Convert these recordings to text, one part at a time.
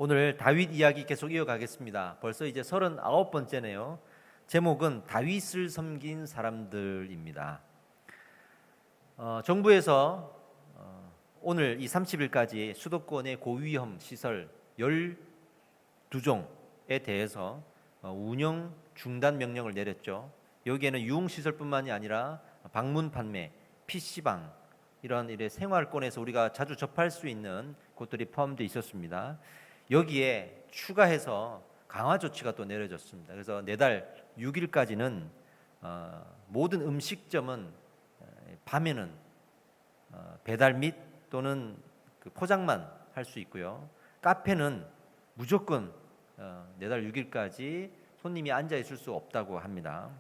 오늘 다윗 이야기 계속 이어가겠습니다. 벌써 이제 39번째네요. 제목은 다윗을 섬긴 사람들입니다. 정부에서 오늘 이 30일까지 수도권의 고위험 시설 12종에 대해서 운영 중단 명령을 내렸죠. 여기에는 유흥시설뿐만이 아니라 방문 판매, PC방 이런 생활권에서 우리가 자주 접할 수 있는 곳들이 포함되어 있었습니다. 여기에 추가해서 강화 조치가 또 내려졌습니다. 그래서 내달 6일까지는 모든 음식점은 밤에는 배달 및 또는 포장만 할 수 있고요. 카페는 무조건 내달 6일까지 손님이 앉아 있을 수 없다고 합니다.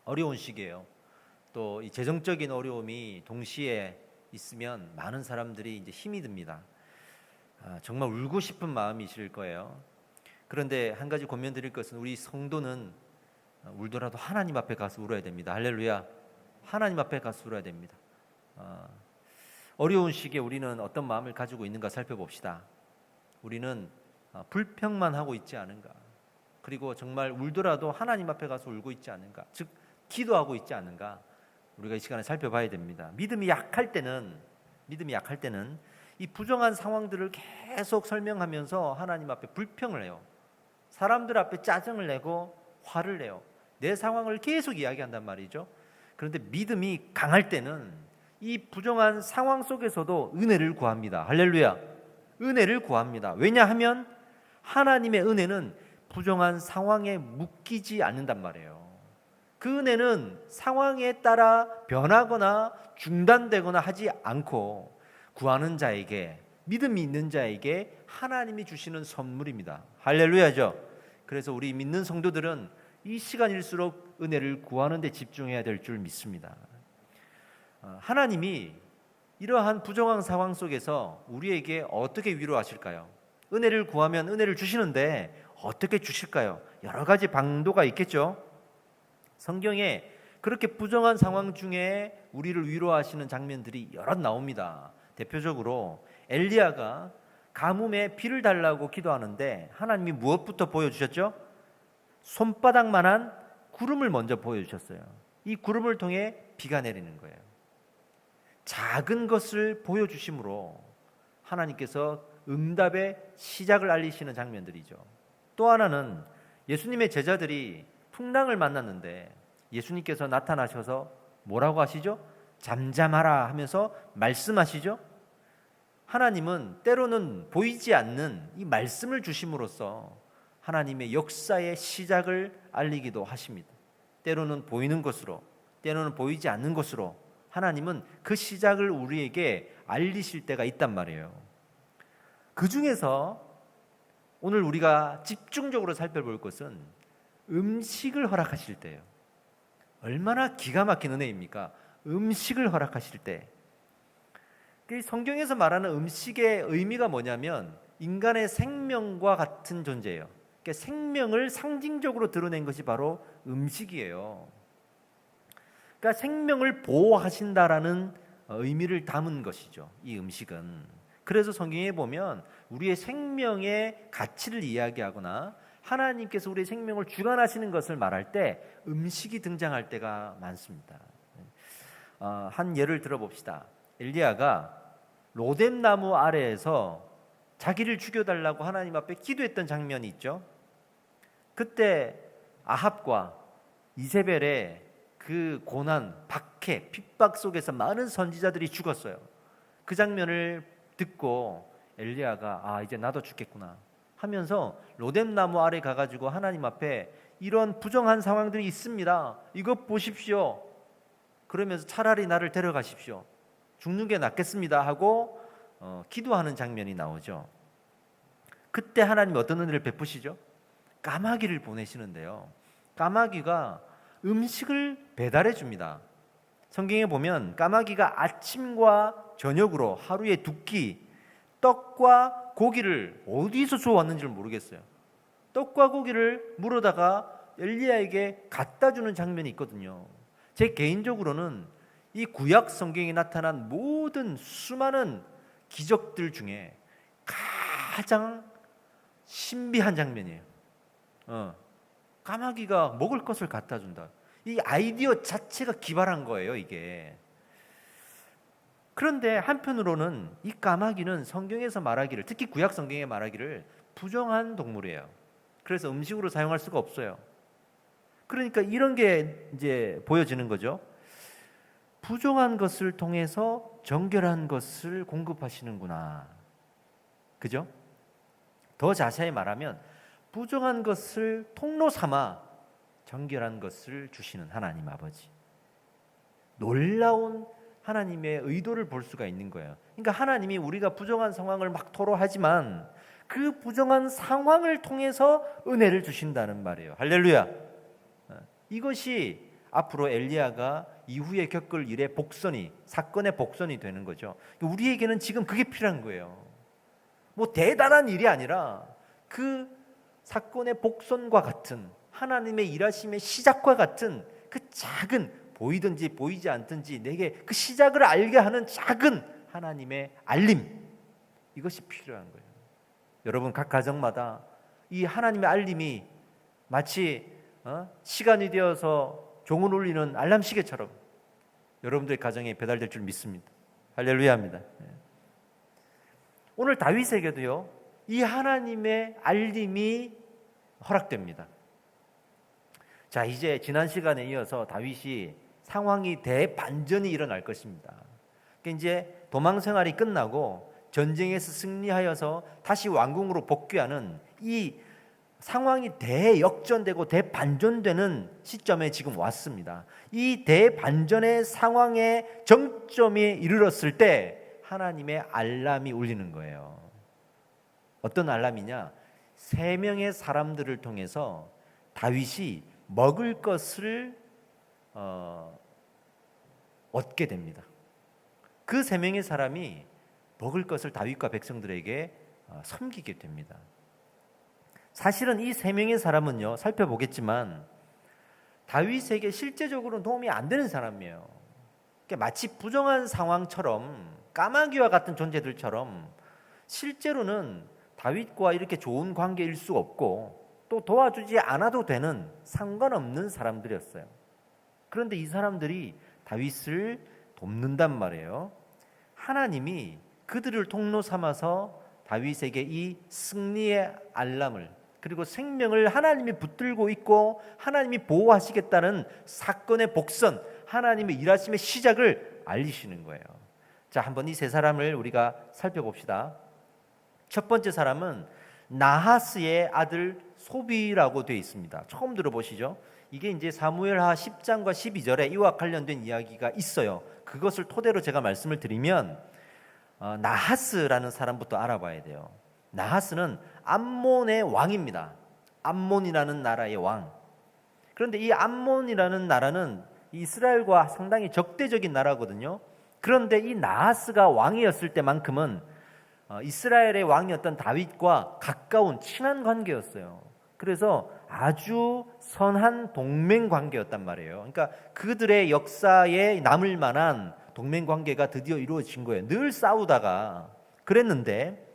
어려운 시기예요. 또 이 재정적인 어려움이 동시에 있으면 많은 사람들이 이제 힘이 듭니다. 정말 울고 싶은 마음이실 거예요. 그런데 한 가지 권면드릴 것은 우리 성도는 울더라도 하나님 앞에 가서 울어야 됩니다. 할렐루야. 하나님 앞에 가서 울어야 됩니다. 어려운 시기에 우리는 어떤 마음을 가지고 있는가 살펴봅시다. 우리는 불평만 하고 있지 않은가, 그리고 정말 울더라도 하나님 앞에 가서 울고 있지 않은가, 즉 기도하고 있지 않은가, 우리가 이 시간에 살펴봐야 됩니다. 믿음이 약할 때는 이 부정한 상황들을 계속 설명하면서 하나님 앞에 불평을 해요. 사람들 앞에 짜증을 내고 화를 내요. 내 상황을 계속 이야기한단 말이죠. 그런데 믿음이 강할 때는 이 부정한 상황 속에서도 은혜를 구합니다. 할렐루야. 은혜를 구합니다. 왜냐하면 하나님의 은혜는 부정한 상황에 묶이지 않는단 말이에요. 그 은혜는 상황에 따라 변하거나 중단되거나 하지 않고 구하는 자에게, 믿음이 있는 자에게 하나님이 주시는 선물입니다. 할렐루야죠. 그래서 우리 믿는 성도들은 이 시간일수록 은혜를 구하는 데 집중해야 될 줄 믿습니다. 하나님이 이러한 부정한 상황 속에서 우리에게 어떻게 위로하실까요? 은혜를 구하면 은혜를 주시는데 어떻게 주실까요? 여러 가지 방도가 있겠죠. 성경에 그렇게 부정한 상황 중에 우리를 위로하시는 장면들이 여러 나옵니다. 대표적으로 엘리야가 가뭄에 비를 달라고 기도하는데 하나님이 무엇부터 보여주셨죠? 손바닥만한 구름을 먼저 보여주셨어요. 이 구름을 통해 비가 내리는 거예요. 작은 것을 보여주심으로 하나님께서 응답의 시작을 알리시는 장면들이죠. 또 하나는 예수님의 제자들이 풍랑을 만났는데 예수님께서 나타나셔서 뭐라고 하시죠? 잠잠하라 하면서 말씀하시죠. 하나님은 때로는 보이지 않는 이 말씀을 주심으로써 하나님의 역사의 시작을 알리기도 하십니다. 때로는 보이는 것으로, 때로는 보이지 않는 것으로 하나님은 그 시작을 우리에게 알리실 때가 있단 말이에요. 그 중에서 오늘 우리가 집중적으로 살펴볼 것은 음식을 허락하실 때예요. 얼마나 기가 막힌 은혜입니까? 음식을 허락하실 때. 성경에서 말하는 음식의 의미가 뭐냐면 인간의 생명과 같은 존재예요. 그러니까 생명을 상징적으로 드러낸 것이 바로 음식이에요. 그러니까 생명을 보호하신다라는 의미를 담은 것이죠, 이 음식은. 그래서 성경에 보면 우리의 생명의 가치를 이야기하거나 하나님께서 우리의 생명을 주관하시는 것을 말할 때 음식이 등장할 때가 많습니다. 한 예를 들어봅시다. 엘리야가 로뎀나무 아래에서 자기를 죽여달라고 하나님 앞에 기도했던 장면이 있죠. 그때 아합과 이세벨의 그 고난, 박해, 핍박 속에서 많은 선지자들이 죽었어요. 그 장면을 듣고 엘리야가 이제 나도 죽겠구나 하면서 로뎀나무 아래 가가지고 하나님 앞에 이런 부정한 상황들이 있습니다. 이것 보십시오. 그러면서 차라리 나를 데려가십시오. 죽는 게 낫겠습니다 하고 기도하는 장면이 나오죠. 그때 하나님이 어떤 은혜를 베푸시죠? 까마귀를 보내시는데요. 까마귀가 음식을 배달해 줍니다. 성경에 보면 까마귀가 아침과 저녁으로 하루에 2끼 떡과 고기를 어디서 주워왔는지를 모르겠어요. 떡과 고기를 물어다가 엘리야에게 갖다 주는 장면이 있거든요. 제 개인적으로는 이 구약 성경에 나타난 모든 수많은 기적들 중에 가장 신비한 장면이에요. 까마귀가 먹을 것을 갖다 준다. 이 아이디어 자체가 기발한 거예요, 이게. 그런데 한편으로는 이 까마귀는 성경에서 말하기를, 특히 구약 성경에 말하기를 부정한 동물이에요. 그래서 음식으로 사용할 수가 없어요. 그러니까 이런 게 이제 보여지는 거죠. 부정한 것을 통해서 정결한 것을 공급하시는구나. 그죠? 더 자세히 말하면 부정한 것을 통로 삼아 정결한 것을 주시는 하나님 아버지. 놀라운 하나님의 의도를 볼 수가 있는 거예요. 그러니까 하나님이 우리가 부정한 상황을 막 토로하지만 그 부정한 상황을 통해서 은혜를 주신다는 말이에요. 할렐루야. 이것이 앞으로 엘리야가 이후에 겪을 일의 복선이, 사건의 복선이 되는 거죠. 우리에게는 지금 그게 필요한 거예요. 뭐 대단한 일이 아니라 그 사건의 복선과 같은, 하나님의 일하심의 시작과 같은 그 작은, 보이든지 보이지 않든지 내게 그 시작을 알게 하는 작은 하나님의 알림, 이것이 필요한 거예요. 여러분, 각 가정마다 이 하나님의 알림이 마치 시간이 되어서 종을 울리는 알람 시계처럼 여러분들의 가정에 배달될 줄 믿습니다. 할렐루야입니다. 오늘 다윗에게도요, 이 하나님의 알림이 허락됩니다. 자, 이제 지난 시간에 이어서 다윗이 상황이 대반전이 일어날 것입니다. 그러니까 이제 도망 생활이 끝나고 전쟁에서 승리하여서 다시 왕궁으로 복귀하는 이 상황이 대역전되고 대반전되는 시점에 지금 왔습니다. 이 대반전의 상황의 정점에 이르렀을 때 하나님의 알람이 울리는 거예요. 어떤 알람이냐? 3명의 사람들을 통해서 다윗이 먹을 것을 얻게 됩니다. 그 3명의 사람이 먹을 것을 다윗과 백성들에게 섬기게 됩니다. 사실은 이 3명의 사람은요, 살펴보겠지만 다윗에게 실제적으로 도움이 안 되는 사람이에요. 그러니까 마치 부정한 상황처럼, 까마귀와 같은 존재들처럼 실제로는 다윗과 이렇게 좋은 관계일 수 없고 또 도와주지 않아도 되는, 상관없는 사람들이었어요. 그런데 이 사람들이 다윗을 돕는단 말이에요. 하나님이 그들을 통로 삼아서 다윗에게 이 승리의 알람을, 그리고 생명을 하나님이 붙들고 있고 하나님이 보호하시겠다는 사건의 복선, 하나님의 일하심의 시작을 알리시는 거예요. 자, 한번 이 3사람을 우리가 살펴봅시다. 첫 번째 사람은 나하스의 아들 소비라고 되어 있습니다. 처음 들어보시죠? 이게 이제 사무엘하 10장과 12절에 이와 관련된 이야기가 있어요. 그것을 토대로 제가 말씀을 드리면 나하스라는 사람부터 알아봐야 돼요. 나하스는 암몬의 왕입니다. 암몬이라는 나라의 왕. 그런데 이 암몬이라는 나라는 이스라엘과 상당히 적대적인 나라거든요. 그런데 이 나하스가 왕이었을 때만큼은 이스라엘의 왕이었던 다윗과 가까운 친한 관계였어요. 그래서 아주 선한 동맹 관계였단 말이에요. 그러니까 그들의 역사에 남을 만한 동맹 관계가 드디어 이루어진 거예요. 늘 싸우다가 그랬는데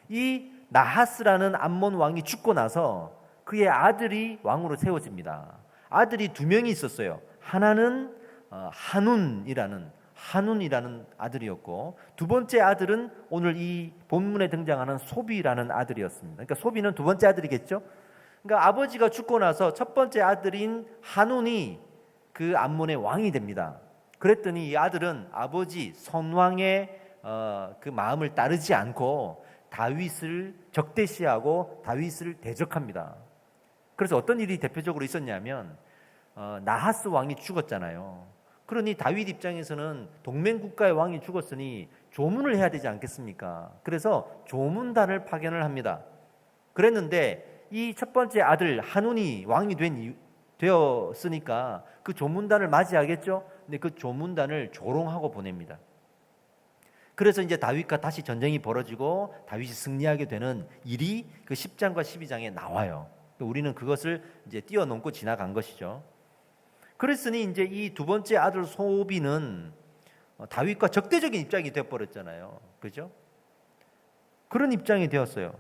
이 나하스라는 암몬 왕이 죽고 나서 그의 아들이 왕으로 세워집니다. 아들이 2명이 있었어요. 하나는 한운이라는 아들이었고, 두 번째 아들은 오늘 이 본문에 등장하는 소비라는 아들이었습니다. 그러니까 소비는 2번째 아들이겠죠. 그러니까 아버지가 죽고 나서 첫 번째 아들인 한운이 그 암몬의 왕이 됩니다. 그랬더니 이 아들은 아버지 선왕의 그 마음을 따르지 않고 다윗을 적대시하고 다윗을 대적합니다. 그래서 어떤 일이 대표적으로 있었냐면 나하스 왕이 죽었잖아요. 그러니 다윗 입장에서는 동맹국가의 왕이 죽었으니 조문을 해야 되지 않겠습니까? 그래서 조문단을 파견을 합니다. 그랬는데 이 첫 번째 아들 한운이 왕이 되었으니까 그 조문단을 맞이하겠죠? 근데 그 조문단을 조롱하고 보냅니다. 그래서 이제 다윗과 다시 전쟁이 벌어지고 다윗이 승리하게 되는 일이 그 10장과 12장에 나와요. 우리는 그것을 이제 뛰어넘고 지나간 것이죠. 그랬으니 이제 이 2번째 아들 소비는 다윗과 적대적인 입장이 되어버렸잖아요. 그죠? 그런 입장이 되었어요.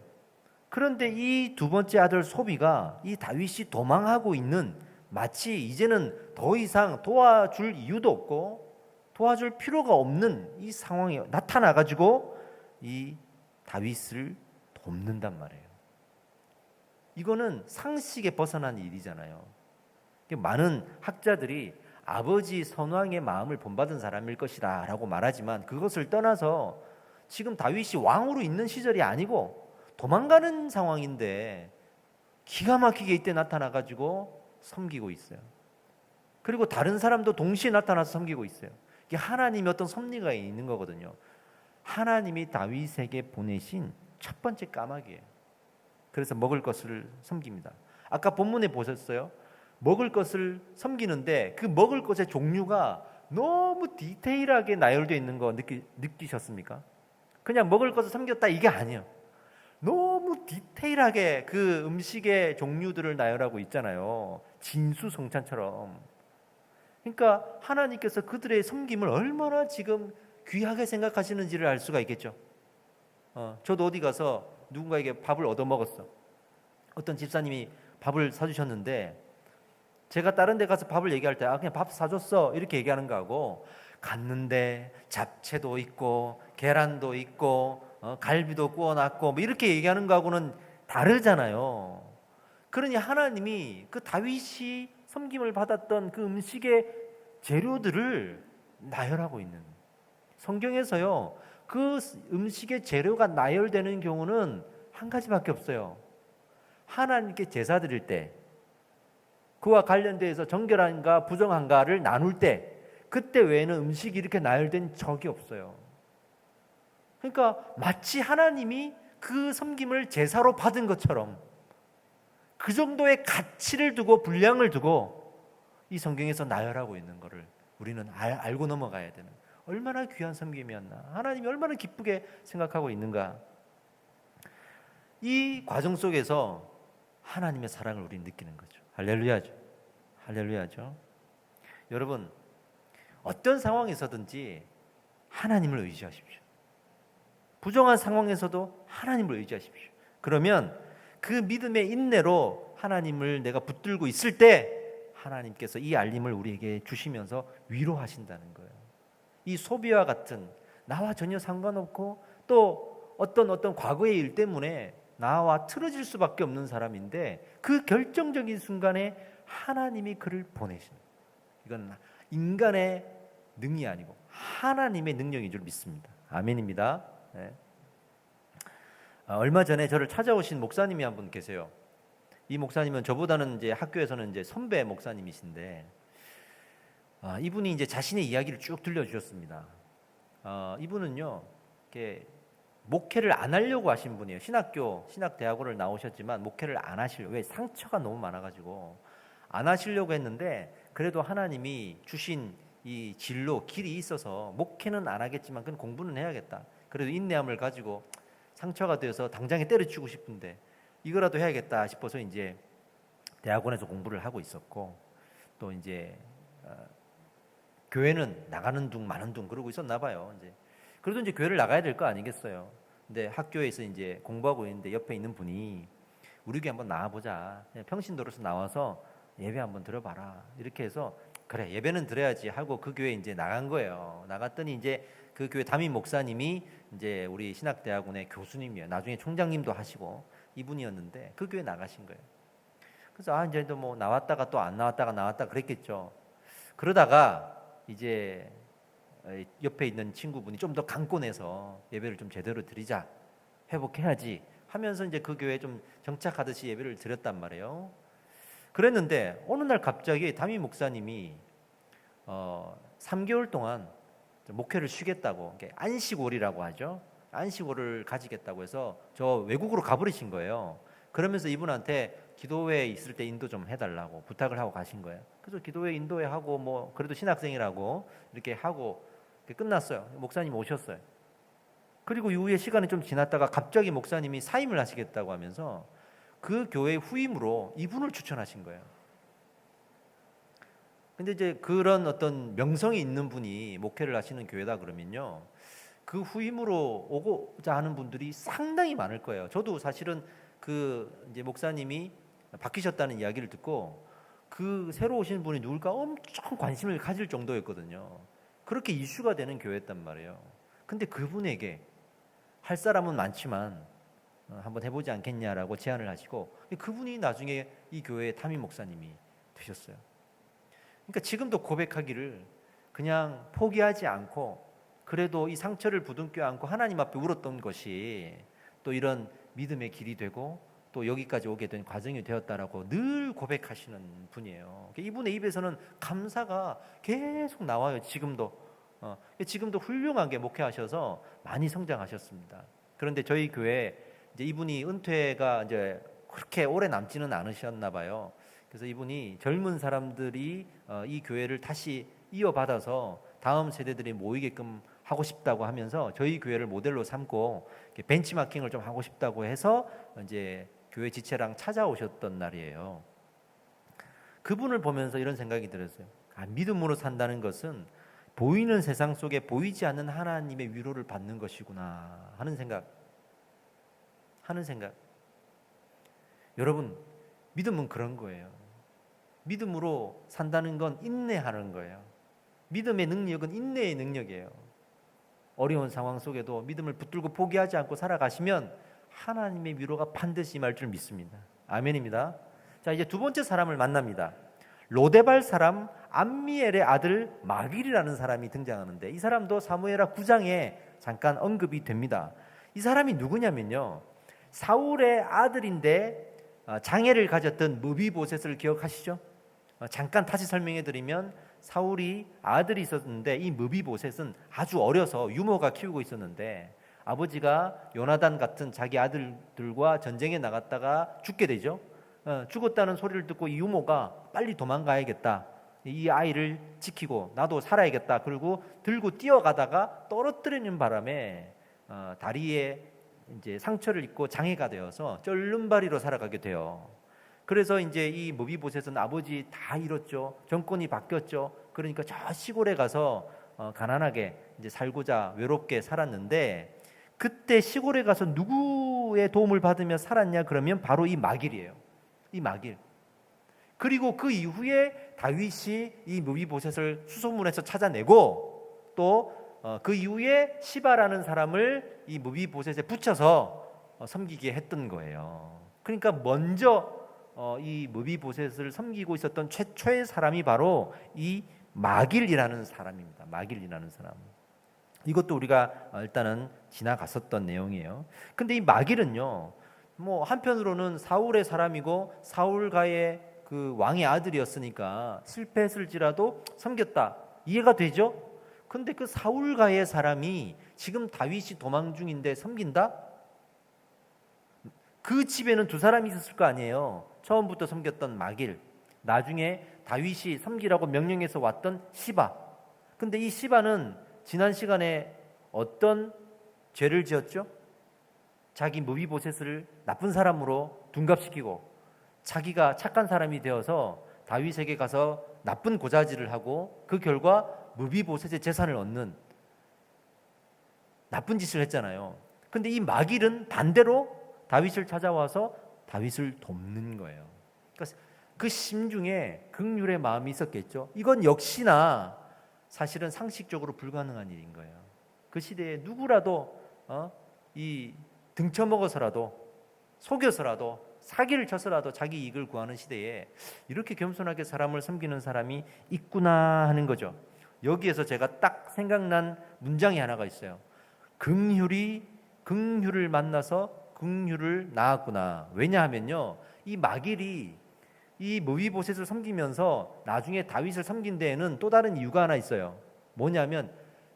그런데 이 두 번째 아들 소비가 이 다윗이 도망하고 있는, 마치 이제는 더 이상 도와줄 이유도 없고 도와줄 필요가 없는 이 상황에 나타나 가지고 이 다윗을 돕는단 말이에요. 이거는 상식에 벗어난 일이잖아요. 많은 학자들이 아버지 선왕의 마음을 본받은 사람일 것이다 라고 말하지만, 그것을 떠나서 지금 다윗이 왕으로 있는 시절이 아니고 도망가는 상황인데 기가 막히게 이때 나타나가지고 섬기고 있어요. 그리고 다른 사람도 동시에 나타나서 섬기고 있어요. 이게 하나님의 어떤 섭리가 있는 거거든요. 하나님이 다윗에게 보내신 첫 번째 까마귀예요. 그래서 먹을 것을 섬깁니다. 아까 본문에 보셨어요? 먹을 것을 섬기는데 그 먹을 것의 종류가 너무 디테일하게 나열되어 있는 거 느끼셨습니까? 그냥 먹을 것을 섬겼다 이게 아니에요. 너무 디테일하게 그 음식의 종류들을 나열하고 있잖아요. 진수성찬처럼. 그러니까 하나님께서 그들의 섬김을 얼마나 지금 귀하게 생각하시는지를 알 수가 있겠죠. 저도 어디 가서 누군가에게 밥을 얻어 먹었어. 어떤 집사님이 밥을 사주셨는데 제가 다른 데 가서 밥을 얘기할 때 그냥 밥 사줬어 이렇게 얘기하는 거하고, 갔는데 잡채도 있고 계란도 있고 갈비도 구워놨고 뭐 이렇게 얘기하는 거하고는 다르잖아요. 그러니 하나님이 그 다윗이 섬김을 받았던 그 음식의 재료들을 나열하고 있는, 성경에서요 그 음식의 재료가 나열되는 경우는 한 가지밖에 없어요. 하나님께 제사 드릴 때, 그와 관련돼서 정결한가 부정한가를 나눌 때, 그때 외에는 음식이 이렇게 나열된 적이 없어요. 그러니까 마치 하나님이 그 섬김을 제사로 받은 것처럼 그 정도의 가치를 두고 분량을 두고 이 성경에서 나열하고 있는 것을 우리는 알고 넘어가야 되는, 얼마나 귀한 섬김이었나, 하나님이 얼마나 기쁘게 생각하고 있는가. 이 과정 속에서 하나님의 사랑을 우리는 느끼는 거죠. 할렐루야죠. 할렐루야죠. 여러분, 어떤 상황에서든지 하나님을 의지하십시오. 부정한 상황에서도 하나님을 의지하십시오. 그러면 그 믿음의 인내로 하나님을 내가 붙들고 있을 때 하나님께서 이 알림을 우리에게 주시면서 위로하신다는 거예요. 이 소비와 같은 나와 전혀 상관없고 또 어떤 과거의 일 때문에 나와 틀어질 수밖에 없는 사람인데 그 결정적인 순간에 하나님이 그를 보내신, 이건 인간의 능이 아니고 하나님의 능력인 줄 믿습니다. 아멘입니다. 네. 얼마 전에 저를 찾아오신 목사님이 한 분 계세요. 이 목사님은 저보다는 이제 학교에서는 이제 선배 목사님이신데, 이분이 이제 자신의 이야기를 쭉 들려주셨습니다. 이분은요, 이렇게 목회를 안 하려고 하신 분이에요. 신학대학원을 나오셨지만 목회를 안 하시려고, 왜 상처가 너무 많아가지고 안 하시려고 했는데, 그래도 하나님이 주신 이 진로, 길이 있어서 목회는 안 하겠지만 그건 공부는 해야겠다. 그래도 인내함을 가지고 상처가 되어서 당장에 때려치고 싶은데 이거라도 해야겠다 싶어서 이제 대학원에서 공부를 하고 있었고, 또 이제 교회는 나가는 둥 마는 둥 그러고 있었나 봐요. 이제 그래도 이제 교회를 나가야 될 거 아니겠어요. 근데 학교에서 이제 공부하고 있는데 옆에 있는 분이 우리 교회 한번 나와보자. 평신도로서 나와서 예배 한번 들어봐라. 이렇게 해서 그래 예배는 들어야지 하고 그 교회 이제 나간 거예요. 나갔더니 이제 그 교회 담임 목사님이 이제 우리 신학대학원의 교수님이에요. 나중에 총장님도 하시고 이분이었는데 그 교회 나가신 거예요. 그래서 이제 또 뭐 나왔다가 또 안 나왔다가 나왔다 그랬겠죠. 그러다가 이제 옆에 있는 친구분이 좀 더 강권해서 예배를 좀 제대로 드리자, 회복해야지 하면서 이제 그 교회에 좀 정착하듯이 예배를 드렸단 말이에요. 그랬는데 어느 날 갑자기 담임 목사님이 3개월 동안 목회를 쉬겠다고, 안식월이라고 하죠. 안식월을 가지겠다고 해서 저 외국으로 가버리신 거예요. 그러면서 이분한테 기도회에 있을 때 인도 좀 해달라고 부탁을 하고 가신 거예요. 그래서 기도회 인도회 하고 뭐 그래도 신학생이라고 이렇게 하고 끝났어요. 목사님 오셨어요. 그리고 이후에 시간이 좀 지났다가 갑자기 목사님이 사임을 하시겠다고 하면서 그 교회 후임으로 이분을 추천하신 거예요. 근데 이제 그런 어떤 명성이 있는 분이 목회를 하시는 교회다 그러면요, 그 후임으로 오고자 하는 분들이 상당히 많을 거예요. 저도 사실은 그 이제 목사님이 바뀌셨다는 이야기를 듣고 그 새로 오신 분이 누굴까 엄청 관심을 가질 정도였거든요. 그렇게 이슈가 되는 교회였단 말이에요. 근데 그분에게 할 사람은 많지만 한번 해보지 않겠냐라고 제안을 하시고 그분이 나중에 이 교회의 담임 목사님이 되셨어요. 그러니까 지금도 고백하기를 그냥 포기하지 않고 그래도 이 상처를 부둥켜 안고 하나님 앞에 울었던 것이 또 이런 믿음의 길이 되고 또 여기까지 오게 된 과정이 되었다라고 늘 고백하시는 분이에요. 이분의 입에서는 감사가 계속 나와요. 지금도 훌륭하게 목회하셔서 많이 성장하셨습니다. 그런데 저희 교회 이제 이분이 은퇴가 이제 그렇게 오래 남지는 않으셨나 봐요. 그래서 이분이 젊은 사람들이 이 교회를 다시 이어받아서 다음 세대들이 모이게끔 하고 싶다고 하면서 저희 교회를 모델로 삼고 벤치마킹을 좀 하고 싶다고 해서 이제 교회 지체랑 찾아오셨던 날이에요. 그분을 보면서 이런 생각이 들었어요. 믿음으로 산다는 것은 보이는 세상 속에 보이지 않는 하나님의 위로를 받는 것이구나 하는 생각. 여러분, 믿음은 그런 거예요. 믿음으로 산다는 건 인내하는 거예요. 믿음의 능력은 인내의 능력이에요. 어려운 상황 속에도 믿음을 붙들고 포기하지 않고 살아가시면 하나님의 위로가 반드시 임할 줄 믿습니다. 아멘입니다. 자, 이제 두 번째 사람을 만납니다. 로데발 사람 암미엘의 아들 마길이라는 사람이 등장하는데 이 사람도 사무엘하 9장에 잠깐 언급이 됩니다. 이 사람이 누구냐면요, 사울의 아들인데 장애를 가졌던 무비보셋을 기억하시죠? 잠깐 다시 설명해 드리면 사울이 아들이 있었는데 이 무비보셋은 아주 어려서 유모가 키우고 있었는데 아버지가 요나단 같은 자기 아들들과 전쟁에 나갔다가 죽게 되죠. 죽었다는 소리를 듣고 이 유모가 빨리 도망가야겠다, 이 아이를 지키고 나도 살아야겠다, 그리고 들고 뛰어가다가 떨어뜨리는 바람에 다리에 이제 상처를 입고 장애가 되어서 쩔름발이로 살아가게 돼요. 그래서 이제 이 무비보셋은 아버지 다 잃었죠. 정권이 바뀌었죠. 그러니까 저 시골에 가서 가난하게 이제 살고자 외롭게 살았는데 그때 시골에 가서 누구의 도움을 받으며 살았냐 그러면 바로 이 마길이에요. 이 마길. 그리고 그 이후에 다윗이 이 무비보셋을 수소문해서 찾아내고 또 그 이후에 시바라는 사람을 이 무비보셋에 붙여서 섬기게 했던 거예요. 그러니까 먼저 이 무비보셋을 섬기고 있었던 최초의 사람이 바로 이 마길이라는 사람입니다. 마길이라는 사람. 이것도 우리가 일단은 지나갔었던 내용이에요. 근데 이 마길은요, 뭐 한편으로는 사울의 사람이고 사울가의 그 왕의 아들이었으니까 실패했을지라도 섬겼다, 이해가 되죠? 근데 그 사울가의 사람이 지금 다윗이 도망 중인데 섬긴다? 그 집에는 두 사람이 있었을 거 아니에요. 처음부터 섬겼던 마길, 나중에 다윗이 섬기라고 명령해서 왔던 시바. 근데 이 시바는 지난 시간에 어떤 죄를 지었죠? 자기 무비보셋을 나쁜 사람으로 둔갑시키고 자기가 착한 사람이 되어서 다윗에게 가서 나쁜 고자질을 하고 그 결과 무비보셋의 재산을 얻는 나쁜 짓을 했잖아요. 근데 이 마길은 반대로 다윗을 찾아와서 다윗을 돕는 거예요. 그러니까 그 심중에 긍휼의 마음이 있었겠죠. 이건 역시나 사실은 상식적으로 불가능한 일인 거예요. 그 시대에 누구라도 이 등쳐먹어서라도 속여서라도 사기를 쳐서라도 자기 이익을 구하는 시대에 이렇게 겸손하게 사람을 섬기는 사람이 있구나 하는 거죠. 여기에서 제가 딱 생각난 문장이 하나가 있어요. 긍휼을 만나서 긍휼을 낳았구나. 왜냐하면요, 이 마길이 이 무비보셋을 섬기면서 나중에 다윗을 섬긴 데에는 또 다른 이유가 하나 있어요. 뭐냐면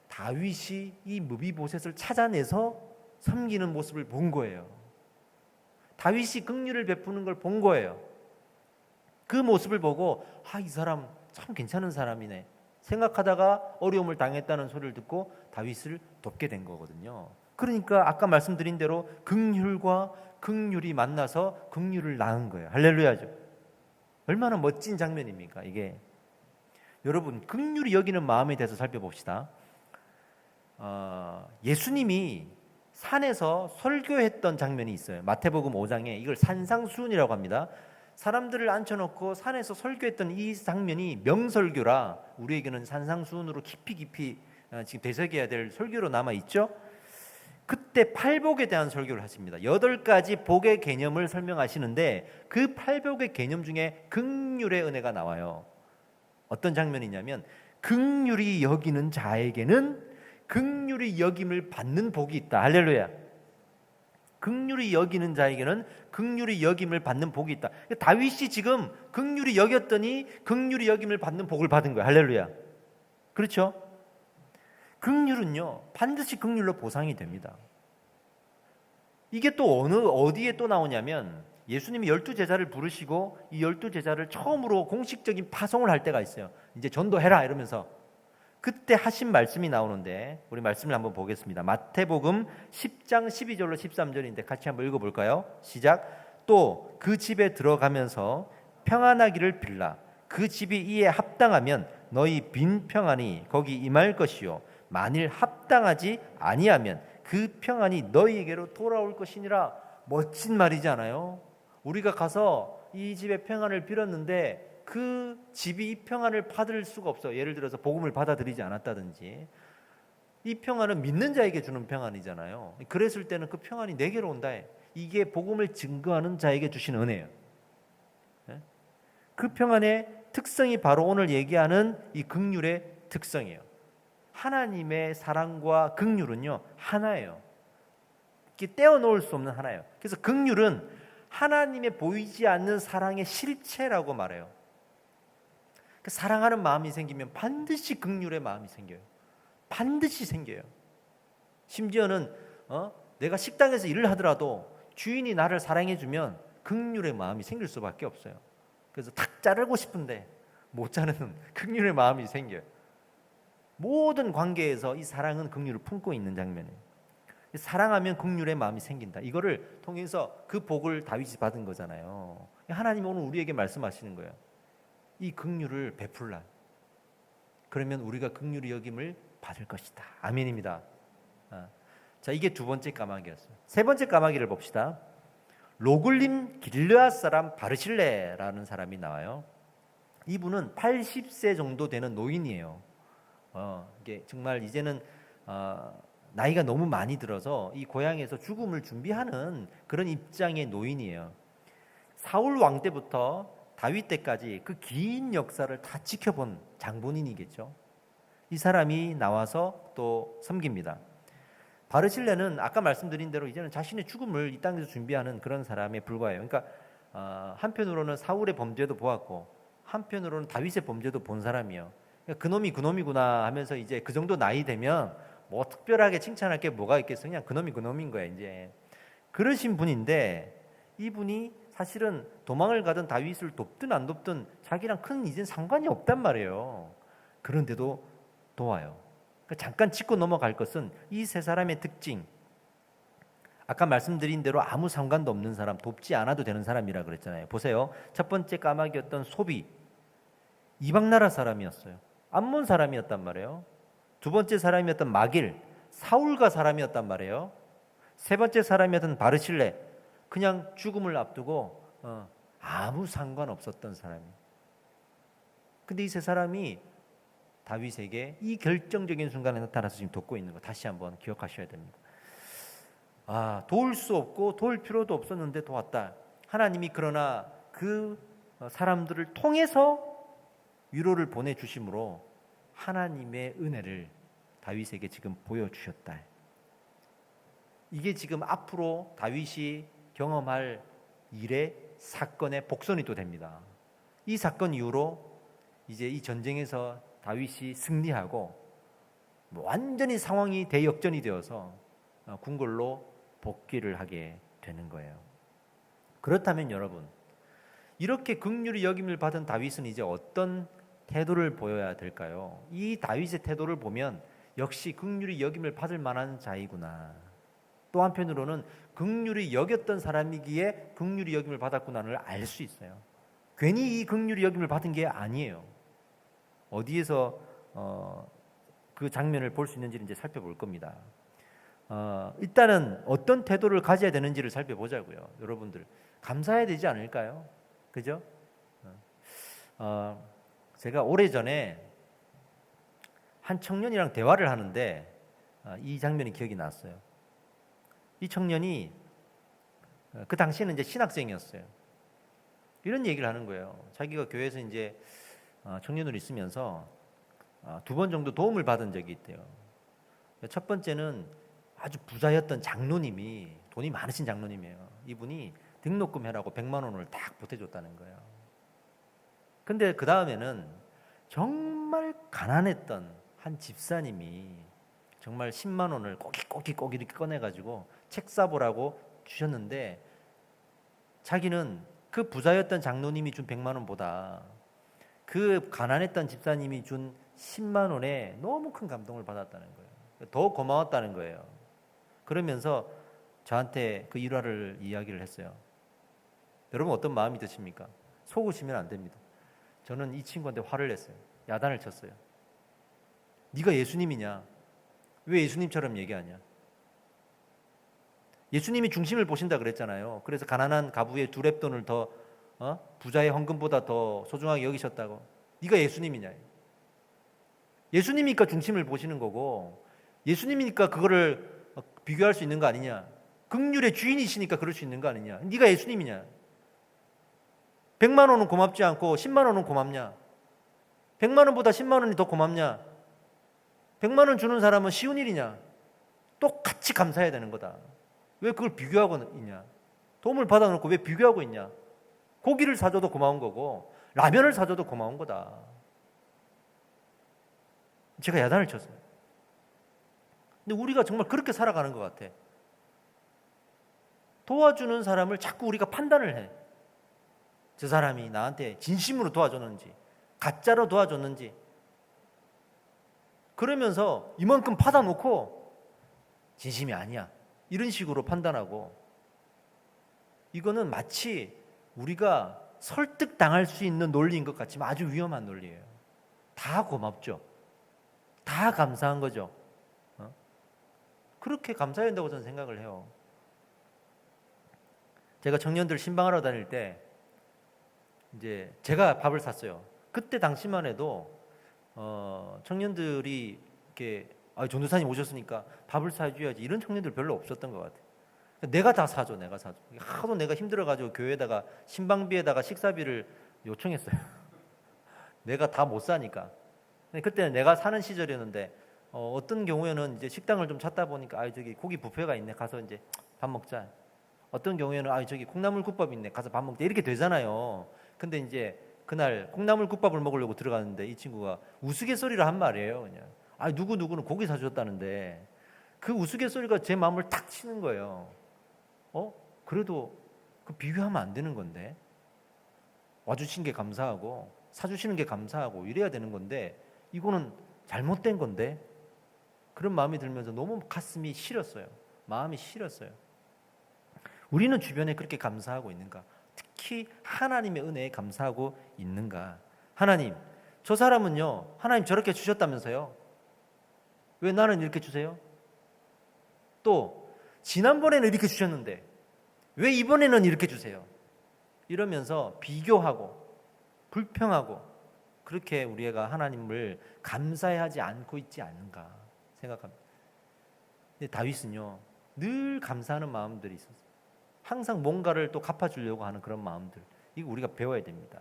다윗이 이 무비보셋을 찾아내서 섬기는 모습을 본 거예요. 다윗이 긍휼을 베푸는 걸 본 거예요. 그 모습을 보고 이 사람 참 괜찮은 사람이네 생각하다가 어려움을 당했다는 소리를 듣고 다윗을 돕게 된 거거든요. 그러니까 아까 말씀드린 대로 긍휼과 긍휼이 만나서 긍휼을 낳은 거예요. 할렐루야죠. 얼마나 멋진 장면입니까 이게. 여러분, 긍휼이 여기는 마음에 대해서 살펴봅시다. 예수님이 산에서 설교했던 장면이 있어요. 마태복음 5장에 이걸 산상수훈이라고 합니다. 사람들을 앉혀놓고 산에서 설교했던 이 장면이 명설교라 우리에게는 산상수훈으로 깊이 지금 되새겨야 될 설교로 남아있죠. 그때 팔복에 대한 설교를 하십니다. 8가지 복의 개념을 설명하시는데 그 팔복의 개념 중에 긍휼의 은혜가 나와요. 어떤 장면이냐면 긍휼히 여기는 자에게는 긍휼히 여김을 받는 복이 있다. 할렐루야. 긍휼히 여기는 자에게는 긍휼히 여김을 받는 복이 있다. 다윗이 지금 긍휼히 여겼더니 긍휼히 여김을 받는 복을 받은 거예요. 할렐루야. 그렇죠? 긍휼은요 반드시 긍휼로 보상이 됩니다. 이게 또 어디에 또 나오냐면 예수님이 12제자를 부르시고 이 12제자를 처음으로 공식적인 파송을 할 때가 있어요. 이제 전도해라 이러면서 그때 하신 말씀이 나오는데 우리 말씀을 한번 보겠습니다. 마태복음 10장 12절로 13절인데 같이 한번 읽어볼까요? 시작. 또 그 집에 들어가면서 평안하기를 빌라. 그 집이 이에 합당하면 너희 빈 평안이 거기 임할 것이요 만일 합당하지 아니하면 그 평안이 너희에게로 돌아올 것이니라. 멋진 말이지 않아요? 우리가 가서 이 집의 평안을 빌었는데 그 집이 이 평안을 받을 수가 없어요. 예를 들어서 복음을 받아들이지 않았다든지. 이 평안은 믿는 자에게 주는 평안이잖아요. 그랬을 때는 그 평안이 내게로 온다. 이게 복음을 증거하는 자에게 주신 은혜예요. 그 평안의 특성이 바로 오늘 얘기하는 이 긍휼의 특성이에요. 하나님의 사랑과 긍휼은요 하나예요. 이렇게 떼어놓을 수 없는 하나예요. 그래서 긍휼은 하나님의 보이지 않는 사랑의 실체라고 말해요. 사랑하는 마음이 생기면 반드시 긍휼의 마음이 생겨요. 반드시 생겨요. 심지어는 내가 식당에서 일을 하더라도 주인이 나를 사랑해주면 긍휼의 마음이 생길 수밖에 없어요. 그래서 탁 자르고 싶은데 못 자르는 긍휼의 마음이 생겨요. 모든 관계에서 이 사랑은 긍휼을 품고 있는 장면이에요. 사랑하면 긍휼의 마음이 생긴다. 이거를 통해서 그 복을 다윗이 받은 거잖아요. 하나님 오늘 우리에게 말씀하시는 거예요. 이 긍휼을 베풀라. 그러면 우리가 긍휼히 여김을 받을 것이다. 아멘입니다. 자, 이게 두 번째 까마귀였어요. 세 번째 까마귀를 봅시다. 로글림 길르앗 사람 바르실레라는 사람이 나와요. 이분은 80세 정도 되는 노인이에요. 이게 정말 이제는 나이가 너무 많이 들어서 이 고향에서 죽음을 준비하는 그런 입장의 노인이에요. 사울 왕 때부터 다윗 때까지 그 긴 역사를 다 지켜본 장본인이겠죠. 이 사람이 나와서 또 섬깁니다. 바르실레는 아까 말씀드린 대로 이제는 자신의 죽음을 이 땅에서 준비하는 그런 사람에 불과해요. 그러니까 한편으로는 사울의 범죄도 보았고 한편으로는 다윗의 범죄도 본 사람이에요. 그러니까 그놈이구나 하면서 이제 그 정도 나이 되면 뭐 특별하게 칭찬할 게 뭐가 있겠어. 그냥 그놈인 거야 이제. 그러신 분인데 이분이 사실은 도망을 가던 다윗을 돕든 안 돕든 자기랑 큰 이젠 상관이 없단 말이에요. 그런데도 도와요. 잠깐 짚고 넘어갈 것은 이 세 사람의 특징. 아까 말씀드린 대로 아무 상관도 없는 사람, 돕지 않아도 되는 사람이라 그랬잖아요. 보세요. 첫 번째 까마귀였던 소비, 이방 나라 사람이었어요. 암몬 사람이었단 말이에요. 두 번째 사람이었던 마길, 사울과 사람이었단 말이에요. 세 번째 사람이었던 바르실레, 그냥 죽음을 앞두고 아무 상관없었던 사람이에요. 근데 이 세 사람이 다윗에게 이 결정적인 순간에 나타나서 지금 돕고 있는 거 다시 한번 기억하셔야 됩니다. 도울 수 없고 도울 필요도 없었는데 도왔다. 하나님이 그러나 그 사람들을 통해서 위로를 보내주심으로 하나님의 은혜를 다윗에게 지금 보여주셨다. 이게 지금 앞으로 다윗이 경험할 일의 사건의 복선이 또 됩니다. 이 사건 이후로 이제 이 전쟁에서 다윗이 승리하고 완전히 상황이 대역전이 되어서 궁궐로 복귀를 하게 되는 거예요. 그렇다면 여러분, 이렇게 긍휼히 여김을 받은 다윗은 이제 어떤 태도를 보여야 될까요? 이 다윗의 태도를 보면 역시 긍휼히 여김을 받을 만한 자이구나. 또 한편으로는 긍휼히 여겼던 사람이기에 긍휼히 여김을 받았구나를 알 수 있어요. 괜히 이 긍휼히 여김을 받은 게 아니에요. 어디에서 그 장면을 볼 수 있는지를 이제 살펴볼 겁니다. 일단은 어떤 태도를 가져야 되는지를 살펴보자고요. 여러분들 감사해야 되지 않을까요? 그죠? 제가 오래전에 한 청년이랑 대화를 하는데 이 장면이 기억이 났어요. 이 청년이 그 당시에는 이제 신학생이었어요. 이런 얘기를 하는 거예요. 자기가 교회에서 이제 청년으로 있으면서 2번 정도 도움을 받은 적이 있대요. 첫 번째는 아주 부자였던 장로님이, 돈이 많으신 장로님이에요. 이분이 등록금 해라고 100만 원을 딱 보태줬다는 거예요. 근데 그 다음에는 정말 가난했던 한 집사님이 정말 10만 원을 꼭 이렇게 꺼내가지고 책 사보라고 주셨는데, 자기는 그 부자였던 장로님이 준 100만 원보다 그 가난했던 집사님이 준 10만 원에 너무 큰 감동을 받았다는 거예요. 더 고마웠다는 거예요. 그러면서 저한테 그 일화를 이야기를 했어요. 여러분 어떤 마음이 드십니까? 속으시면 안 됩니다. 저는 이 친구한테 화를 냈어요. 야단을 쳤어요. 네가 예수님이냐? 왜 예수님처럼 얘기하냐? 예수님이 중심을 보신다 그랬잖아요. 그래서 가난한 가부의 두 렙돈을 더 부자의 헌금보다 더 소중하게 여기셨다고. 네가 예수님이냐? 예수님이니까 중심을 보시는 거고, 예수님이니까 그거를 비교할 수 있는 거 아니냐? 긍휼의 주인이시니까 그럴 수 있는 거 아니냐? 네가 예수님이냐? 100만 원은 고맙지 않고 10만 원은 고맙냐? 100만 원보다 10만 원이 더 고맙냐? 100만 원 주는 사람은 쉬운 일이냐? 똑같이 감사해야 되는 거다. 왜 그걸 비교하고 있냐? 도움을 받아놓고 왜 비교하고 있냐? 고기를 사줘도 고마운 거고 라면을 사줘도 고마운 거다. 제가 야단을 쳤어요. 근데 우리가 정말 그렇게 살아가는 것 같아. 도와주는 사람을 자꾸 우리가 판단을 해. 저 사람이 나한테 진심으로 도와줬는지 가짜로 도와줬는지, 그러면서 이만큼 받아놓고 진심이 아니야 이런 식으로 판단하고, 이거는 마치 우리가 설득당할 수 있는 논리인 것 같지만 아주 위험한 논리예요. 다 고맙죠. 다 감사한 거죠. 그렇게 감사해야 된다고 저는 생각을 해요. 제가 청년들 신방하러 다닐 때 이제 제가 밥을 샀어요. 그때 당시만 해도 청년들이 이렇게 전도사님 오셨으니까 밥을 사줘야지 이런 청년들 별로 없었던 것 같아요. 내가 다 사줘, 내가 사줘. 하도 내가 힘들어가지고 교회에다가 신방비에다가 식사비를 요청했어요. 내가 다 못 사니까. 그때는 내가 사는 시절이었는데 어떤 경우에는 이제 식당을 좀 찾다 보니까 저기 고기 뷔페가 있네, 가서 이제 밥 먹자. 어떤 경우에는 저기 콩나물 국밥 있네, 가서 밥 먹자, 이렇게 되잖아요. 근데 이제 그날 콩나물 국밥을 먹으려고 들어갔는데 이 친구가 우스갯소리를 한 말이에요. 그냥 누구는 고기 사줬다는데 그 우스갯소리가 제 마음을 탁 치는 거예요. 그래도 그 비교하면 안 되는 건데, 와주신 게 감사하고 사주시는 게 감사하고 이래야 되는 건데 이거는 잘못된 건데, 그런 마음이 들면서 너무 가슴이 시렸어요. 마음이 시렸어요. 우리는 주변에 그렇게 감사하고 있는가? 특히 하나님의 은혜에 감사하고 있는가? 하나님, 저 사람은요, 하나님 저렇게 주셨다면서요? 왜 나는 이렇게 주세요? 또 지난번에는 이렇게 주셨는데 왜 이번에는 이렇게 주세요? 이러면서 비교하고 불평하고 그렇게 우리가 하나님을 감사해하지 않고 있지 않은가 생각합니다. 근데 다윗은요, 늘 감사하는 마음들이 있었어요. 항상 뭔가를 또 갚아주려고 하는 그런 마음들, 이거 우리가 배워야 됩니다.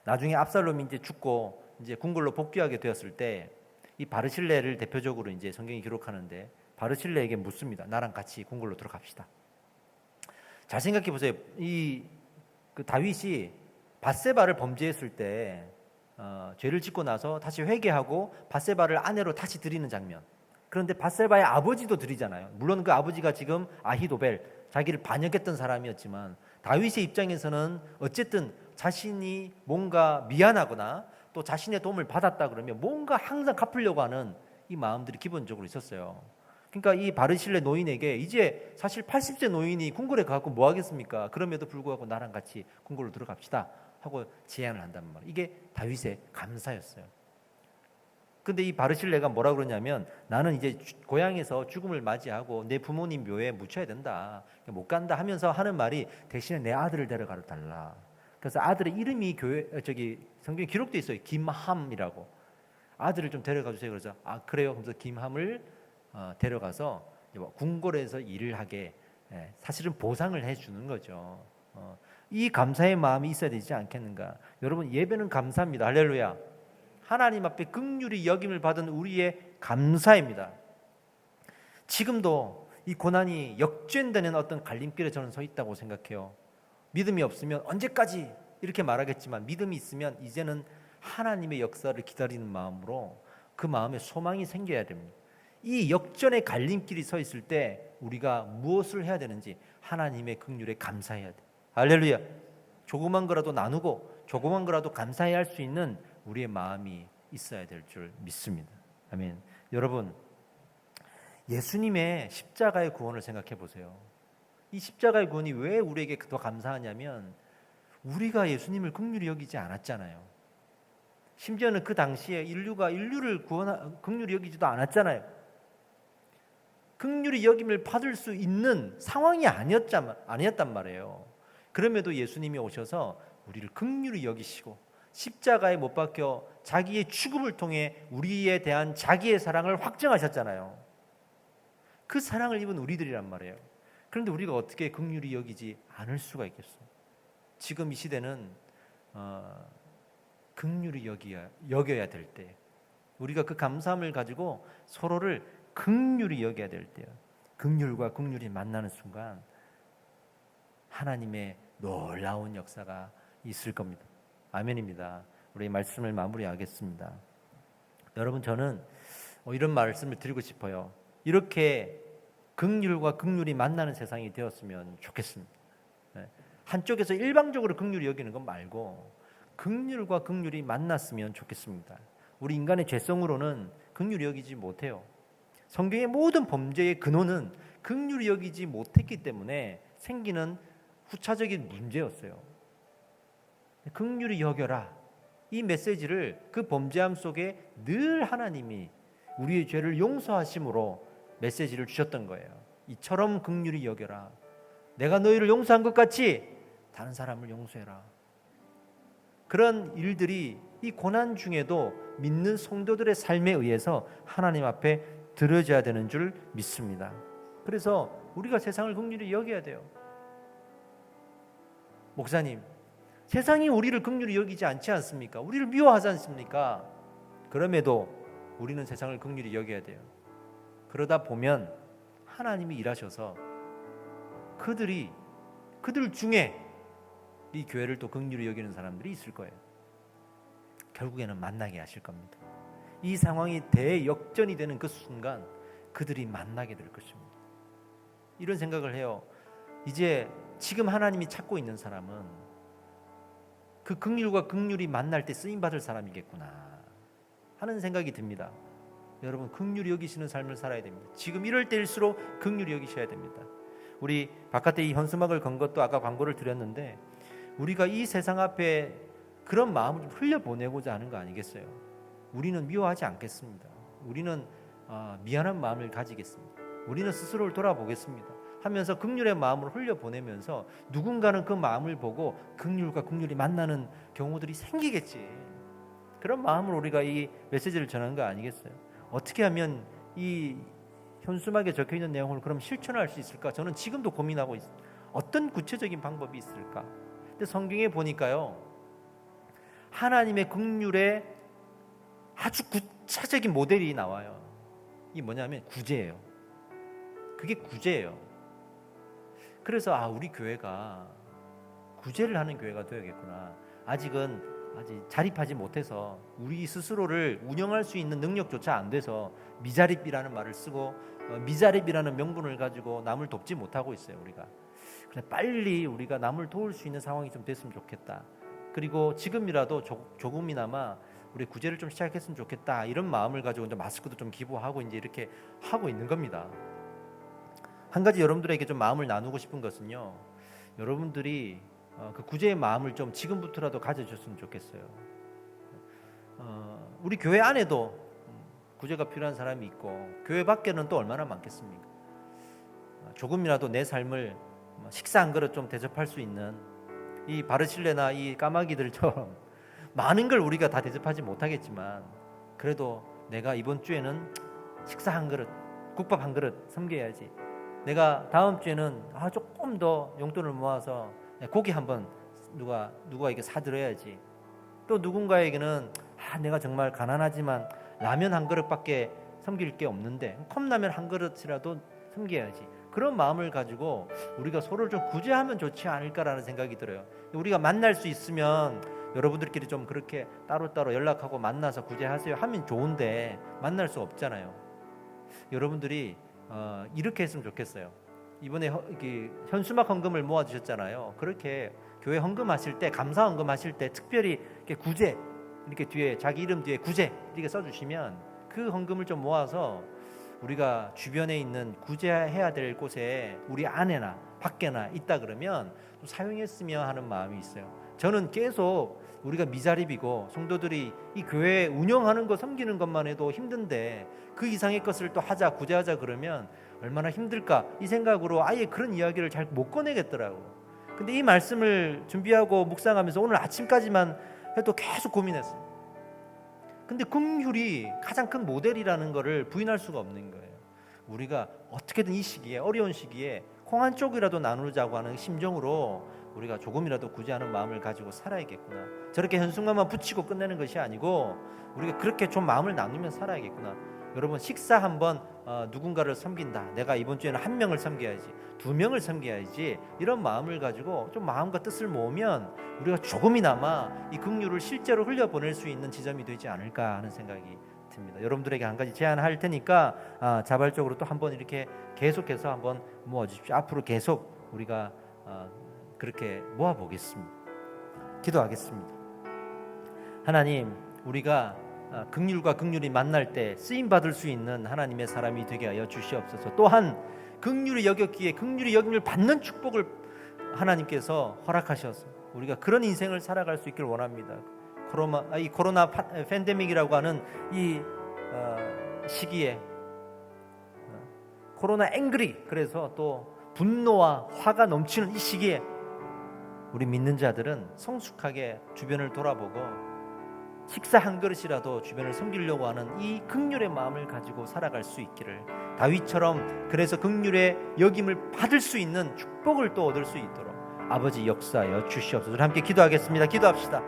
나중에 압살롬이 이제 죽고 이제 궁궐로 복귀하게 되었을 때 이 바르실레를 대표적으로 이제 성경이 기록하는데, 바르실레에게 묻습니다. 나랑 같이 궁궐로 들어갑시다. 잘 생각해 보세요. 그 다윗이 밧세바를 범죄했을 때 죄를 짓고 나서 다시 회개하고 밧세바를 아내로 다시 드리는 장면. 그런데 밧세바의 아버지도 드리잖아요. 물론 그 아버지가 지금 아히도벨, 자기를 반역했던 사람이었지만 다윗의 입장에서는 어쨌든 자신이 뭔가 미안하거나 또 자신의 도움을 받았다 그러면 뭔가 항상 갚으려고 하는 이 마음들이 기본적으로 있었어요. 그러니까 이 바르실레 노인에게 이제 사실 80세 노인이 궁궐에 가고 뭐 하겠습니까? 그럼에도 불구하고 나랑 같이 궁궐로 들어갑시다 하고 제안을 한단 말이에요. 이게 다윗의 감사였어요. 근데 이 바르실레가 뭐라 그러냐면 나는 이제 고향에서 죽음을 맞이하고 내 부모님 묘에 묻혀야 된다. 못 간다 하면서 하는 말이 대신에 내 아들을 데려가 달라. 그래서 아들의 이름이 성경에 기록되어 있어요. 김함이라고. 아들을 좀 데려가 주세요. 그래서 그래요. 그래서 김함을 데려가서 궁궐에서 일을 하게 사실은 보상을 해주는 거죠. 이 감사의 마음이 있어야 되지 않겠는가? 여러분 예배는 감사입니다. 할렐루야. 하나님 앞에 긍휼히 여김을 받은 우리의 감사입니다. 지금도 이 고난이 역전되는 어떤 갈림길에 저는 서 있다고 생각해요. 믿음이 없으면 언제까지 이렇게 말하겠지만 믿음이 있으면 이제는 하나님의 역사를 기다리는 마음으로 그 마음에 소망이 생겨야 됩니다. 이 역전의 갈림길이 서 있을 때 우리가 무엇을 해야 되는지 하나님의 긍휼에 감사해야 돼. 할렐루야. 조그만 거라도 나누고 조그만 거라도 감사해야 할 수 있는 우리의 마음이 있어야 될 줄 믿습니다. 아멘. 여러분, 예수님의 십자가의 구원을 생각해 보세요. 이 십자가의 구원이 왜 우리에게 더 감사하냐면 우리가 예수님을 긍휼히 여기지 않았잖아요. 심지어는 그 당시에 인류를 긍휼히 여기지도 않았잖아요. 긍휼히 여김을 받을 수 있는 상황이 아니었단 말이에요. 그럼에도 예수님이 오셔서 우리를 긍휼히 여기시고 십자가에 못 박혀 자기의 죽음을 통해 우리에 대한 자기의 사랑을 확증하셨잖아요. 그 사랑을 입은 우리들이란 말이에요. 그런데 우리가 어떻게 긍휼히 여기지 않을 수가 있겠어요? 지금 이 시대는 긍휼히 여겨야 될 때, 우리가 그 감사함을 가지고 서로를 긍휼히 여겨야 될 때요. 긍휼과 긍휼이 만나는 순간 하나님의 놀라운 역사가 있을 겁니다. 아멘입니다. 우리 말씀을 마무리하겠습니다. 여러분, 저는 이런 말씀을 드리고 싶어요. 이렇게 긍휼과 긍휼이 만나는 세상이 되었으면 좋겠습니다. 한쪽에서 일방적으로 긍휼히 여기는 것 말고 긍휼과 긍휼이 만났으면 좋겠습니다. 우리 인간의 죄성으로는 긍휼히 여기지 못해요. 성경의 모든 범죄의 근원은 긍휼히 여기지 못했기 때문에 생기는 후차적인 문제였어요. 긍휼히 여겨라. 이 메시지를 그 범죄함 속에 늘 하나님이 우리의 죄를 용서하심으로 메시지를 주셨던 거예요. 이처럼 긍휼히 여겨라. 내가 너희를 용서한 것 같이 다른 사람을 용서해라. 그런 일들이 이 고난 중에도 믿는 성도들의 삶에 의해서 하나님 앞에 드려져야 되는 줄 믿습니다. 그래서 우리가 세상을 긍휼히 여겨야 돼요. 목사님, 세상이 우리를 긍휼히 여기지 않지 않습니까? 우리를 미워하지 않습니까? 그럼에도 우리는 세상을 긍휼히 여겨야 돼요. 그러다 보면 하나님이 일하셔서 그들 중에 이 교회를 또 긍휼히 여기는 사람들이 있을 거예요. 결국에는 만나게 하실 겁니다. 이 상황이 대역전이 되는 그 순간 그들이 만나게 될 것입니다. 이런 생각을 해요. 이제 지금 하나님이 찾고 있는 사람은 그 긍휼과 긍휼이 만날 때 쓰임받을 사람이겠구나 하는 생각이 듭니다. 여러분, 긍휼히 여기시는 삶을 살아야 됩니다. 지금 이럴 때일수록 긍휼히 여기셔야 됩니다. 우리 바깥에 이 현수막을 건 것도 아까 광고를 드렸는데 우리가 이 세상 앞에 그런 마음을 좀 흘려보내고자 하는 거 아니겠어요? 우리는 미워하지 않겠습니다. 우리는 미안한 마음을 가지겠습니다. 우리는 스스로를 돌아보겠습니다 하면서 긍휼의 마음을 흘려보내면서 누군가는 그 마음을 보고 긍휼과 긍휼이 만나는 경우들이 생기겠지. 그런 마음으로 우리가 이 메시지를 전하는 거 아니겠어요? 어떻게 하면 이 현수막에 적혀있는 내용을 그럼 실천할 수 있을까? 저는 지금도 고민하고 있습니다. 어떤 구체적인 방법이 있을까? 근데 성경에 보니까요, 하나님의 긍휼의 아주 구체적인 모델이 나와요. 이게 뭐냐면 구제예요. 그게 구제예요. 그래서 우리 교회가 구제를 하는 교회가 되어야겠구나. 아직 자립하지 못해서 우리 스스로를 운영할 수 있는 능력조차 안 돼서 미자립이라는 말을 쓰고 미자립이라는 명분을 가지고 남을 돕지 못하고 있어요. 우리가. 그래서 빨리 우리가 남을 도울 수 있는 상황이 좀 됐으면 좋겠다. 그리고 지금이라도 조금이나마 우리 구제를 좀 시작했으면 좋겠다. 이런 마음을 가지고 이제 마스크도 좀 기부하고 이제 이렇게 하고 있는 겁니다. 한 가지 여러분들에게 좀 마음을 나누고 싶은 것은요, 여러분들이 그 구제의 마음을 좀 지금부터라도 가져주셨으면 좋겠어요. 우리 교회 안에도 구제가 필요한 사람이 있고 교회 밖에는 또 얼마나 많겠습니까? 조금이라도 내 삶을 식사 한 그릇 좀 대접할 수 있는 이 바르실레나 이 까마귀들처럼 많은 걸 우리가 다 대접하지 못하겠지만 그래도 내가 이번 주에는 식사 한 그릇, 국밥 한 그릇 섬겨야지. 내가 다음 주에는 조금 더 용돈을 모아서 고기 한번 누구에게 사드려야지. 또 누군가에게는 내가 정말 가난하지만 라면 한 그릇밖에 섬길 게 없는데 컵라면 한 그릇이라도 섬겨야지. 그런 마음을 가지고 우리가 서로를 좀 구제하면 좋지 않을까라는 생각이 들어요. 우리가 만날 수 있으면 여러분들끼리 좀 그렇게 따로따로 연락하고 만나서 구제하세요 하면 좋은데 만날 수 없잖아요. 여러분들이 이렇게 했으면 좋겠어요. 이번에 현수막 헌금을 모아주셨잖아요. 그렇게 교회 헌금하실 때, 감사 헌금하실 때 특별히 이렇게 구제, 이렇게 뒤에 자기 이름 뒤에 구제 이렇게 써주시면 그 헌금을 좀 모아서 우리가 주변에 있는 구제해야 될 곳에 우리 안에나 밖에나 있다 그러면 좀 사용했으면 하는 마음이 있어요. 저는 계속 우리가 미자립이고 성도들이 이 교회 운영하는 거 섬기는 것만 해도 힘든데 그 이상의 것을 또 하자, 구제하자 그러면 얼마나 힘들까 이 생각으로 아예 그런 이야기를 잘 못 꺼내겠더라고. 근데 이 말씀을 준비하고 묵상하면서 오늘 아침까지만 해도 계속 고민했어요. 근데 긍휼이 가장 큰 모델이라는 것을 부인할 수가 없는 거예요. 우리가 어떻게든 이 시기에, 어려운 시기에 콩 한 쪽이라도 나누자고 하는 심정으로 우리가 조금이라도 구제하는 마음을 가지고 살아야겠구나. 저렇게 현수막만 붙이고 끝내는 것이 아니고 우리가 그렇게 좀 마음을 나누면 살아야겠구나. 여러분 식사 한번 누군가를 섬긴다. 내가 이번 주에는 한 명을 섬겨야지, 두 명을 섬겨야지. 이런 마음을 가지고 좀 마음과 뜻을 모으면 우리가 조금이나마 이 긍휼을 실제로 흘려보낼 수 있는 지점이 되지 않을까 하는 생각이 듭니다. 여러분들에게 한 가지 제안할 테니까 자발적으로 또 한번 이렇게 계속해서 한번 모아주십시오. 앞으로 계속 우리가 그렇게 모아보겠습니다. 기도하겠습니다. 하나님, 우리가 긍휼과 긍휼이 만날 때 쓰임 받을 수 있는 하나님의 사람이 되게 하여 주시옵소서. 또한 긍휼히 여겼기에 긍휼히 여김을 받는 축복을 하나님께서 허락하셔서 우리가 그런 인생을 살아갈 수 있기를 원합니다. 이 코로나 팬데믹이라고 하는 이 시기에 코로나 앵그리, 그래서 또 분노와 화가 넘치는 이 시기에 우리 믿는 자들은 성숙하게 주변을 돌아보고 식사 한 그릇이라도 주변을 섬기려고 하는 이 긍휼의 마음을 가지고 살아갈 수 있기를, 다윗처럼 그래서 긍휼의 여김을 받을 수 있는 축복을 또 얻을 수 있도록 아버지 역사하여 주시옵소서. 함께 기도하겠습니다. 기도합시다.